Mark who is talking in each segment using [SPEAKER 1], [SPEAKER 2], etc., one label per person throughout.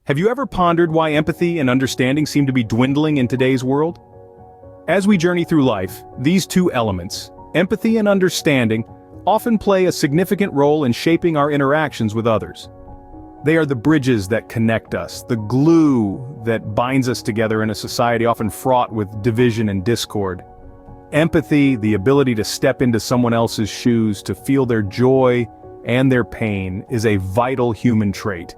[SPEAKER 1] Have you ever pondered why empathy and understanding seem to be dwindling in today's world? As we journey through life, these two elements, empathy and understanding, often play a significant role in shaping our interactions with others. They are the bridges that connect us, the glue that binds us together in a society often fraught with division and discord. Empathy, the ability to step into someone else's shoes, to feel their joy and their pain, is a vital human trait.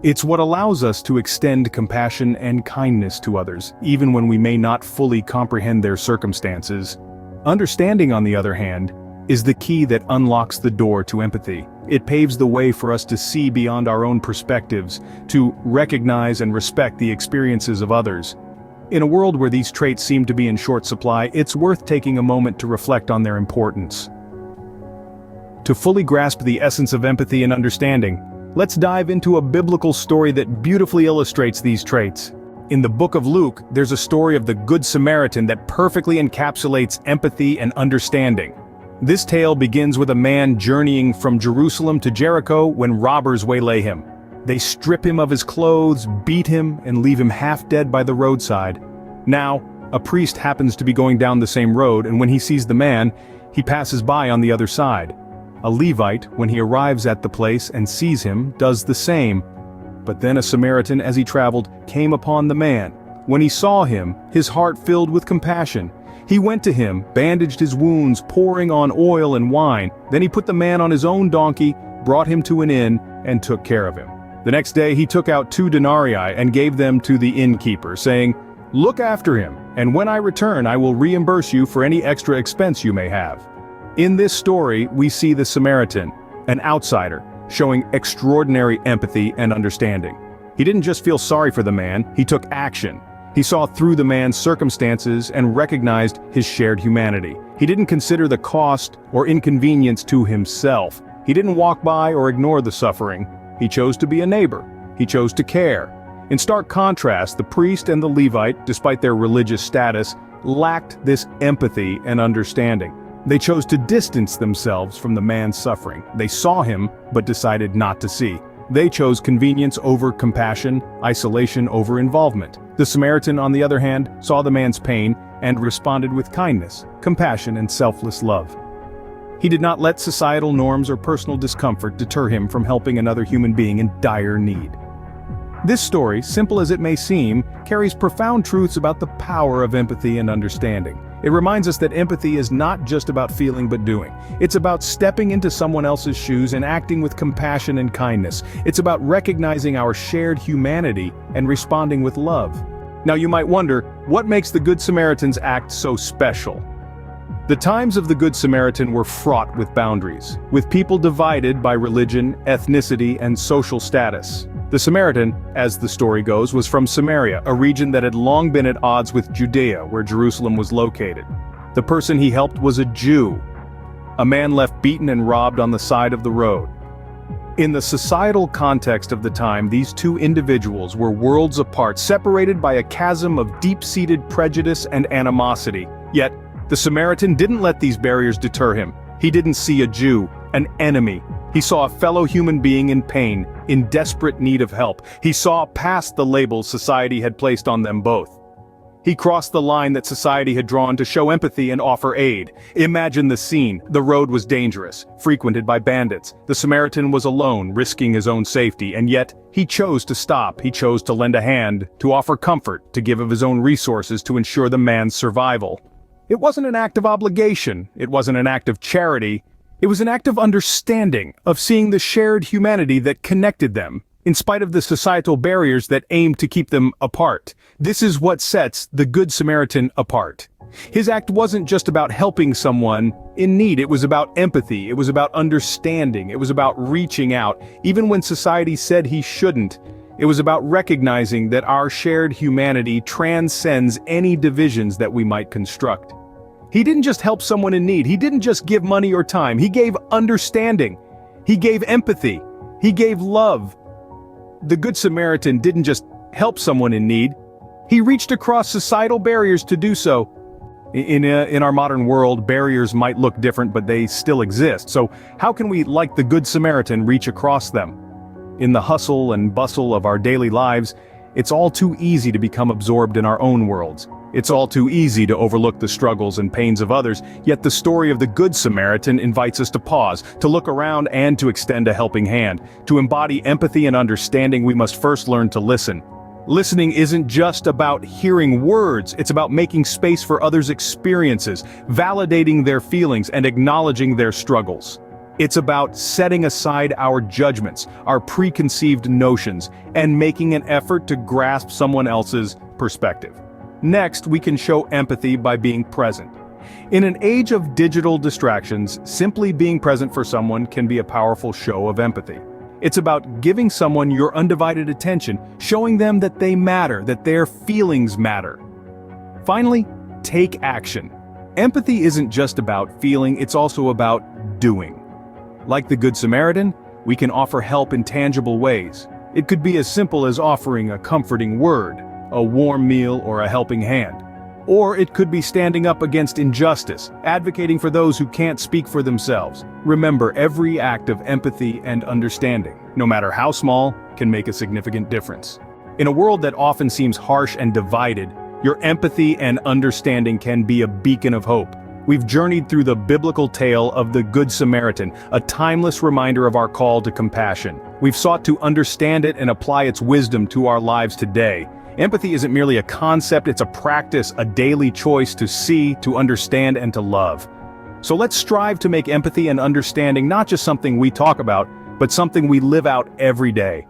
[SPEAKER 1] It's what allows us to extend compassion and kindness to others, even when we may not fully comprehend their circumstances. Understanding, on the other hand, is the key that unlocks the door to empathy. It paves the way for us to see beyond our own perspectives, to recognize and respect the experiences of others. In a world where these traits seem to be in short supply, it's worth taking a moment to reflect on their importance. To fully grasp the essence of empathy and understanding, let's dive into a biblical story that beautifully illustrates these traits. In the book of Luke, there's a story of the Good Samaritan that perfectly encapsulates empathy and understanding. This tale begins with a man journeying from Jerusalem to Jericho when robbers waylay him. They strip him of his clothes, beat him, and leave him half dead by the roadside. Now, a priest happens to be going down the same road, and when he sees the man, he passes by on the other side. A Levite, when he arrives at the place and sees him, does the same. But then a Samaritan, as he traveled, came upon the man. When he saw him, his heart filled with compassion. He went to him, bandaged his wounds, pouring on oil and wine. Then he put the man on his own donkey, brought him to an inn, and took care of him. The next day he took out 2 denarii and gave them to the innkeeper, saying, "Look after him, and when I return I will reimburse you for any extra expense you may have." In this story, we see the Samaritan, an outsider, showing extraordinary empathy and understanding. He didn't just feel sorry for the man, he took action. He saw through the man's circumstances and recognized his shared humanity. He didn't consider the cost or inconvenience to himself. He didn't walk by or ignore the suffering. He chose to be a neighbor. He chose to care. In stark contrast, the priest and the Levite, despite their religious status, lacked this empathy and understanding. They chose to distance themselves from the man's suffering. They saw him, but decided not to see. They chose convenience over compassion, isolation over involvement. The Samaritan, on the other hand, saw the man's pain and responded with kindness, compassion, and selfless love. He did not let societal norms or personal discomfort deter him from helping another human being in dire need. This story, simple as it may seem, carries profound truths about the power of empathy and understanding. It reminds us that empathy is not just about feeling but doing. It's about stepping into someone else's shoes and acting with compassion and kindness. It's about recognizing our shared humanity and responding with love. Now you might wonder, what makes the Good Samaritan's act so special? The times of the Good Samaritan were fraught with boundaries, with people divided by religion, ethnicity, and social status. The Samaritan, as the story goes, was from Samaria, a region that had long been at odds with Judea, where Jerusalem was located. The person he helped was a Jew, a man left beaten and robbed on the side of the road. In the societal context of the time, these two individuals were worlds apart, separated by a chasm of deep-seated prejudice and animosity. Yet, the Samaritan didn't let these barriers deter him. He didn't see a Jew, an enemy. He saw a fellow human being in pain, in desperate need of help. He saw past the labels society had placed on them both. He crossed the line that society had drawn to show empathy and offer aid. Imagine the scene. The road was dangerous, frequented by bandits. The Samaritan was alone, risking his own safety, and yet he chose to stop. He chose to lend a hand, to offer comfort, to give of his own resources to ensure the man's survival. It wasn't an act of obligation. It wasn't an act of charity. It was an act of understanding, of seeing the shared humanity that connected them, in spite of the societal barriers that aimed to keep them apart. This is what sets the Good Samaritan apart. His act wasn't just about helping someone in need. It was about empathy. It was about understanding. It was about reaching out, even when society said he shouldn't. It was about recognizing that our shared humanity transcends any divisions that we might construct. He didn't just help someone in need. He didn't just give money or time. He gave understanding. He gave empathy. He gave love. The Good Samaritan didn't just help someone in need. He reached across societal barriers to do so. In our modern world, barriers might look different, but they still exist. So how can we, like the Good Samaritan, reach across them? In the hustle and bustle of our daily lives, it's all too easy to become absorbed in our own worlds. It's all too easy to overlook the struggles and pains of others, yet the story of the Good Samaritan invites us to pause, to look around and to extend a helping hand. To embody empathy and understanding, we must first learn to listen. Listening isn't just about hearing words, it's about making space for others' experiences, validating their feelings and acknowledging their struggles. It's about setting aside our judgments, our preconceived notions, and making an effort to grasp someone else's perspective. Next, we can show empathy by being present. In an age of digital distractions, simply being present for someone can be a powerful show of empathy. It's about giving someone your undivided attention, showing them that they matter, that their feelings matter. Finally, take action. Empathy isn't just about feeling, it's also about doing. Like the Good Samaritan, we can offer help in tangible ways. It could be as simple as offering a comforting word, a warm meal, or a helping hand. Or it could be standing up against injustice, advocating for those who can't speak for themselves. Remember, every act of empathy and understanding, no matter how small, can make a significant difference. In a world that often seems harsh and divided, your empathy and understanding can be a beacon of hope. We've journeyed through the biblical tale of the Good Samaritan, a timeless reminder of our call to compassion. We've sought to understand it and apply its wisdom to our lives today. Empathy isn't merely a concept, it's a practice, a daily choice to see, to understand, and to love. So let's strive to make empathy and understanding not just something we talk about, but something we live out every day.